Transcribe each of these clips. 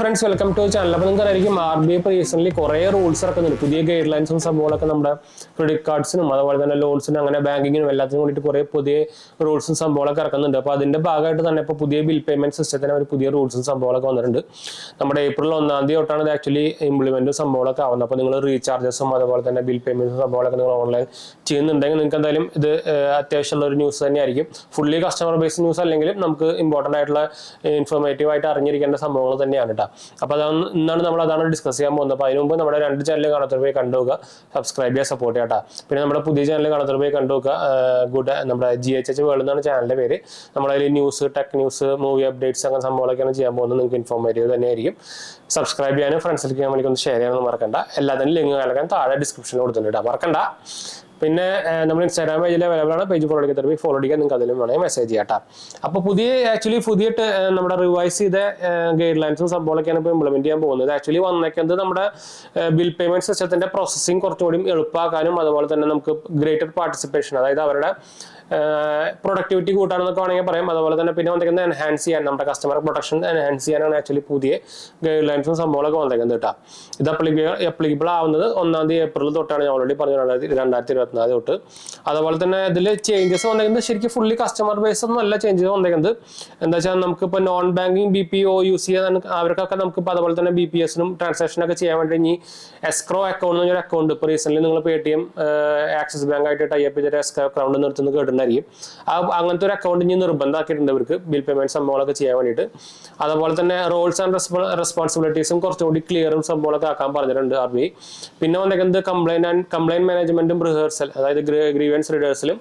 Friends, welcome to channel. അപ്പോൾ നിങ്ങൾക്കറിയായിരിക്കും RBI ഇപ്പോൾ റീസെന്റ് കുറേ റൂൾസ് ഇറക്കുന്നുണ്ട്. പുതിയ ഗൈഡ് ലൈൻസും സംഭവങ്ങളൊക്കെ നമ്മുടെ ക്രെഡിറ്റ് കാർഡ്സിനും അതുപോലെ തന്നെ ലോൺസിനും അങ്ങനെ ബാങ്കിങ്ങിനും എല്ലാത്തിനും വേണ്ടിയിട്ട് കുറേ പുതിയ റൂൾസും സംഭവങ്ങളൊക്കെ ഇറക്കുന്നുണ്ട്. അപ്പോൾ അതിന്റെ ഭാഗമായിട്ട് തന്നെ ഇപ്പോൾ പുതിയ ബിൽ പേയ്മെന്റ് സിസ്റ്റത്തിന് ഒരു പുതിയ റൂൾസും സംഭവങ്ങളൊക്കെ വന്നിട്ടുണ്ട്. നമ്മുടെ April 1 തൊട്ടാണ് ഇത് ആക്ച്വലി ഇംപ്ലിമെന്റും സംഭവങ്ങളൊക്കെ ആവുന്നത്. അപ്പോൾ നിങ്ങൾ റീചാർജസും അതുപോലെ തന്നെ ബിൽ പേയ്മെന്റും സംഭവങ്ങളൊക്കെ നിങ്ങൾ ഓൺലൈൻ ചെയ്യുന്നുണ്ടെങ്കിൽ നിങ്ങൾക്ക് എന്തായാലും ഇത് അത്യാവശ്യമുള്ള ഒരു ന്യൂസ് തന്നെയായിരിക്കും. ഫുള്ളി കസ്റ്റമർ ബേസ് ന്യൂസ് അല്ലെങ്കിലും നമുക്ക് ഇമ്പോർട്ടൻ്റ് ആയിട്ടുള്ള ഇൻഫോർമേറ്റീവ് ആയിട്ട് അറിഞ്ഞിരിക്കേണ്ട സംഭവങ്ങൾ തന്നെയാണ് കേട്ടോ. അപ്പോൾ അതാണ് അതാണ് ഡിസ്കസ് ചെയ്യാൻ പോകുന്നത്. അപ്പോൾ അതിന് മുമ്പ് നമ്മുടെ 2 ചാനൽ കാണാത്തവർ പോയി കണ്ടുപോകുക, സബ്സ്ക്രൈബ് ചെയ്യുക, സപ്പോർട്ട് ചെയ്യാം കേട്ടോ. പിന്നെ നമ്മുടെ പുതിയ ചാനൽ കാണാത്തവർ പോയി കണ്ടുപോകുക. നമ്മുടെ GHH വേൾഡ് എന്നാണ് ചാനലിന്റെ പേര്. നമ്മളതിൽ news, tech news, movie updates അങ്ങനെ സംഭവങ്ങളൊക്കെയാണ് ചെയ്യാൻ പോകുന്നത്. നിങ്ങൾക്ക് ഇൻഫോർമേറ്റീവ് തന്നെയായിരിക്കും. സബ്സ്ക്രൈബ് ചെയ്യാനും ഫ്രണ്ട്സിലേക്ക് ഒന്ന് ഷെയർ ചെയ്യാനൊന്നും മറക്കണ്ട. എല്ലാത്തിനും ലിങ്ക് നൽകാൻ താഴെ ഡിസ്ക്രിപ്ഷനിൽ കൊടുത്തിട്ടുണ്ട് കേട്ടോ, മറക്കണ്ട. പിന്നെ നമ്മൾ ഇൻസ്റ്റാഗ്രാം പേജിൽ അവൈലബിൾ ആണ്. പേജ് ഫോളോ അടിക്കാൻ നിങ്ങൾക്ക് അതിലും വേണമെങ്കിൽ മെസ്സേജ് ചെയ്യാം കേട്ടോ. അപ്പോൾ പുതിയ നമ്മുടെ റിവൈസ് ചെയ്ത ഗൈഡ് ലൈൻസും സംഭവങ്ങളൊക്കെയാണ് ഇപ്പോൾ ഇംപ്ലിമെന്റ് ചെയ്യാൻ പോകുന്നത്. ആക്ച്വലി വന്നേക്കുന്നത് നമ്മുടെ ബിൽ പേയ്മെന്റ് സിസ്റ്റത്തിന്റെ പ്രോസസ്സിംഗ് കുറച്ചുകൂടി എളുപ്പമാക്കാനും അതുപോലെ തന്നെ നമുക്ക് ഗ്രേറ്റർ പാർട്ടിസിപ്പേഷൻ, അതായത് അവരുടെ പ്രൊഡക്ടിവിറ്റി കൂട്ടാണെന്നൊക്കെ വേണമെങ്കിൽ പറയാം. അതുപോലെ തന്നെ പിന്നെ വന്നിരിക്കുന്നത് എൻഹാൻസ് ചെയ്യാൻ, നമ്മുടെ കസ്റ്റമർ പ്രൊട്ടക്ഷൻ എൻഹാൻസ് ചെയ്യാനാണ് ആക്ച്വലി പുതിയ ഗൈഡ് ലൈൻസും സംഭവങ്ങളൊക്കെ വന്നിരിക്കുന്നത് കേട്ടോ. ഇത് അപ്ലിക്കബിൾ ആവുന്നത് 1 April തൊട്ടാണ്. ഞാൻ ഓൾറെഡി പറഞ്ഞു, 2024 തൊട്ട്. അതുപോലെ തന്നെ ഇതിൽ ചേഞ്ചസ് വന്നിരിക്കുന്നത് ശരിക്കും ഫുള്ളി കസ്റ്റമർ ബേസ് ഒന്നും അല്ല ചേഞ്ചസ് വന്നിരിക്കുന്നത്. എന്താ വെച്ചാൽ നമുക്കിപ്പോൾ നോൺ ബാങ്കിങ് BPO യൂസ് ചെയ്യാൻ അവർക്കൊക്കെ നമുക്കിപ്പോൾ അതുപോലെ തന്നെ BPS-നും ട്രാൻസാക്ഷനൊക്കെ ചെയ്യാൻ വേണ്ടി ഇനി എസ്ക്രോ അക്കൗണ്ട് എന്നൊരു അക്കൗണ്ട് ഇപ്പോൾ റീസെന്റ് നിങ്ങൾ Paytm ആക്സിസ് ബാങ്ക് ആയിട്ട് ടൈപ്പ് ചെയ്തിട്ട് എസ്ക്രോ അക്കൗണ്ട് നിർത്തുന്നത് കേട്ടിട്ടുണ്ടായിരിക്കും. അങ്ങനത്തെ ഒരു അക്കൗണ്ട് ഇനി നിർബന്ധമാക്കിയിട്ടുണ്ട് ഇവർക്ക് ബിൽ പേയ്മെന്റ് സംഭവങ്ങളൊക്കെ ചെയ്യാൻ വേണ്ടിയിട്ട്. അതുപോലെ തന്നെ റോൾസ് ആൻഡ് റെസ്പോൺസിബിലിറ്റീസും കുറച്ചുകൂടി ക്ലിയറും സംഭവങ്ങളൊക്കെ ആക്കാൻ പറഞ്ഞിട്ടുണ്ട് RBI. പിന്നെ വന്നിരിക്കുന്നത് കംപ്ലൈന്റ് മാനേജ്മെന്റും റിഹേഴ്സൽ, അതായത് ഗ്രീവൻസ് റിഡേഴ്സലും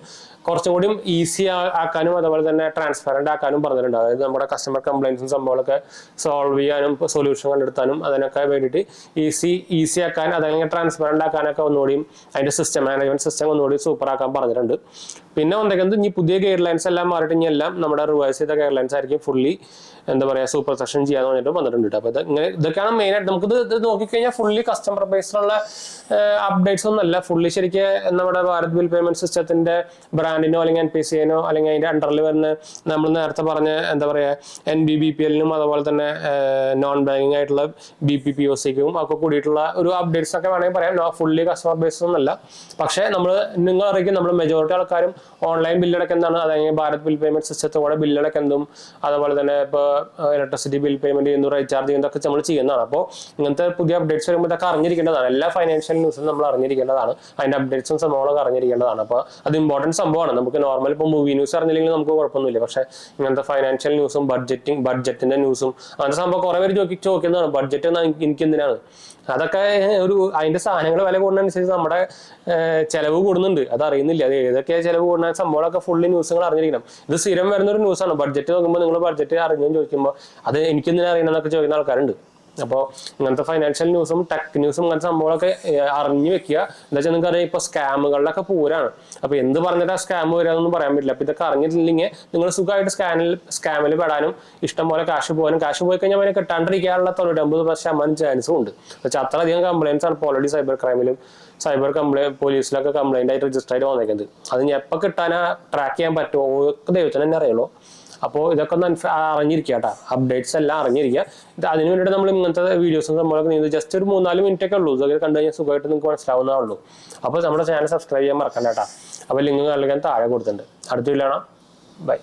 കുറച്ചും കൂടി ഈസി ആക്കാനും അതുപോലെ തന്നെ ട്രാൻസ്പെറന്റ് ആക്കാനും പറഞ്ഞിട്ടുണ്ട്. അതായത് നമ്മുടെ കസ്റ്റമർ കംപ്ലൈൻസും സംഭവങ്ങളൊക്കെ സോൾവ് ചെയ്യാനും സൊല്യൂഷൻ കണ്ടെത്താനും അതിനൊക്കെ വേണ്ടിയിട്ട് ഈസി ആക്കാൻ, അതല്ലെങ്കിൽ ട്രാൻസ്പെറന്റ് ആക്കാനൊക്കെ ഒന്നുകൂടിയും അതിന്റെ മാനേജ്മെന്റ് സിസ്റ്റം ഒന്നുകൂടി സൂപ്പർ ആക്കാൻ പറഞ്ഞിട്ടുണ്ട്. പിന്നെ വന്നിരിക്കുന്നത് ഇനി പുതിയ ഗൈഡ് ലൈൻസ് എല്ലാം മാറിയിട്ട് ഇനി എല്ലാം നമ്മുടെ റിവൈസ് ചെയ്ത ഗൈഡ് ലൈൻസ് ആയിരിക്കും ഫുള്ളി സൂപ്പർ സെഷൻ ചെയ്യാന്ന് പറഞ്ഞിട്ട് വന്നിട്ടുണ്ട്. അപ്പോൾ ഇതൊക്കെയാണ് മെയിൻ ആയിട്ട്. നമുക്ക് ഇത് നോക്കിക്കഴിഞ്ഞാൽ ഫുള്ളി കസ്റ്റമർ ബേസിലുള്ള അപ്ഡേറ്റ്സ് ഒന്നല്ല. ഫുള്ളി ശരിക്കും നമ്മുടെ ഭാരത് ബിൽ പേയ്മെന്റ് സിസ്റ്റത്തിന്റെ ബ്രാൻഡിനോ അല്ലെങ്കിൽ NPCIനോ അല്ലെങ്കിൽ അതിന്റെ അണ്ടറിൽ വരുന്ന നമ്മൾ നേരത്തെ പറഞ്ഞ NBBPL-നും അതുപോലെ തന്നെ നോൺ ബാങ്കിങ് ആയിട്ടുള്ള BPPOC-ക്കും ഒക്കെ കൂടിയിട്ടുള്ള ഒരു അപ്ഡേറ്റ്സ് ഒക്കെ വേണമെങ്കിൽ പറയാം. ഫുള്ളി കസ്റ്റമർ ബേസ് ഒന്നല്ല. പക്ഷേ നിങ്ങൾ അറിയിക്കും, നമ്മൾ മെജോറിറ്റി ആൾക്കാരും ഓൺലൈൻ ബില്ലടക്കുന്നതാണ്. അതായത് ഭാരത് ബിൽ പേയ്മെന്റ് സിസ്റ്റത്തോടെ ബില്ലടക്കുന്നതും അതുപോലെ തന്നെ ഇപ്പോൾ ഇലക്ട്രിസിറ്റി ബിൽ പേയ്മെന്റ് ചെയ്യുന്നു, റീചാർജ് ചെയ്യുന്നതൊക്കെ നമ്മൾ ചെയ്യുന്നതാണ്. അപ്പോൾ ഇങ്ങനത്തെ പുതിയ അപ്ഡേറ്റ്സ് വരുമ്പോൾ ഇതൊക്കെ അറിഞ്ഞിരിക്കേണ്ടതാണ്. എല്ലാ ഫൈനാൻഷ്യൽ ന്യൂസും നമ്മൾ അറിഞ്ഞിരിക്കേണ്ടതാണ്. അതിന്റെ അപ്ഡേറ്റ്സും സംഭവങ്ങളൊക്കെ അറിഞ്ഞിരിക്കേണ്ടതാണ്. അപ്പോൾ അത് ഇമ്പോർട്ടൻറ്റ് സംഭവമാണ്. നമുക്ക് നോർമൽ ഇപ്പോൾ മൂവി ന്യൂസ് അറിഞ്ഞില്ലെങ്കിൽ നമുക്ക് കുഴപ്പമൊന്നുമില്ല. പക്ഷേ ഇങ്ങനത്തെ ഫൈനാൻഷ്യൽ ന്യൂസും ബഡ്ജറ്റിന്റെ ന്യൂസും അങ്ങനത്തെ സംഭവം കുറേ പേര് ചോദിക്കുന്നതാണ്. ബഡ്ജറ്റ് എനിക്ക് എന്തിനാണ്? അതൊക്കെ അതിന്റെ സാധനങ്ങൾ വില കൂടുന്നതനുസരിച്ച് നമ്മുടെ ചെലവ് കൂടുന്നുണ്ട്, അത് അറിയുന്നില്ല. അത് ഏതൊക്കെ ചെലവ് കൂടുന്ന സംഭവങ്ങളൊക്കെ ഫുള്ളി ന്യൂസുകൾ അറിഞ്ഞിരിക്കണം. ഇത് സ്ഥിരം വരുന്ന ഒരു ന്യൂസാണ്. ബഡ്ജറ്റ് നോക്കുമ്പോൾ നിങ്ങൾ ബഡ്ജറ്റ് അറിഞ്ഞെന്ന് ചോദിക്കുമ്പോൾ അത് എനിക്കെന്തിനാ അറിയണമെന്നൊക്കെ ചോദിക്കുന്ന ആൾക്കാരുണ്ട്. അപ്പോൾ ഇങ്ങനത്തെ ഫൈനാൻഷ്യൽ ന്യൂസും ടെക് ന്യൂസും അങ്ങനത്തെ സംഭവങ്ങളൊക്കെ അറിഞ്ഞു വെക്കുക. എന്താ വെച്ചാൽ നിങ്ങൾക്ക് അറിയാം, ഇപ്പോൾ സ്കാമുകളിലൊക്കെ പൂരാണ്. അപ്പോൾ എന്ത് പറഞ്ഞിട്ട് സ്കാം വരാമെന്നൊന്നും പറയാൻ പറ്റില്ല. അപ്പോൾ ഇതൊക്കെ അറിഞ്ഞിട്ടില്ലെങ്കിൽ നിങ്ങൾ സുഖമായിട്ട് സ്കാമിൽ പെടാനും ഇഷ്ടം പോലെ കാശ് പോയി കഴിഞ്ഞാൽ അവനെ കിട്ടാണ്ടിരിക്കാനുള്ള 90% ചാൻസും ഉണ്ട്. വെച്ചാൽ അത്രയധികം കംപ്ലയിൻസ് ആണ് ഇപ്പോൾ ഓൾറെഡി സൈബർ പോലീസിലൊക്കെ കംപ്ലൈന്റ് ആയിട്ട് രജിസ്റ്റർ ആയിട്ട് വന്നേക്കുന്നത്. അത് ഞാൻ എപ്പോൾ കിട്ടാനാ ട്രാക്ക് ചെയ്യാൻ പറ്റുമോ ഒക്കെ ദൈവത്തിന് തന്നെ അറിയുള്ളൂ. അപ്പോൾ ഇതൊക്കെ ഒന്ന് അറിഞ്ഞിരിക്കുക കേട്ടോ, അപ്ഡേറ്റ്സ് എല്ലാം അറിഞ്ഞിരിക്കുക. അതിന് വേണ്ടിയിട്ട് നമ്മൾ ഇങ്ങനത്തെ വീഡിയോസും സംഭവമൊക്കെ നീന്ത് ജസ്റ്റ് ഒരു 3-4 മിനിറ്റൊക്കെ ഉള്ളൂ. ഇതൊക്കെ കണ്ടു കഴിഞ്ഞാൽ സുഖമായിട്ട് നിങ്ങൾക്ക് മനസ്സിലാവുന്നേ ഉള്ളൂ. അപ്പോൾ നമ്മുടെ ചാനൽ സബ്സ്ക്രൈബ് ചെയ്യാൻ മറക്കണ്ട കേട്ടോ. അപ്പോൾ ലിങ്ക് നൽകാൻ താഴെ കൊടുത്തിട്ടുണ്ട്. അടുത്ത വീഡിയോ കാണാം. ബൈ.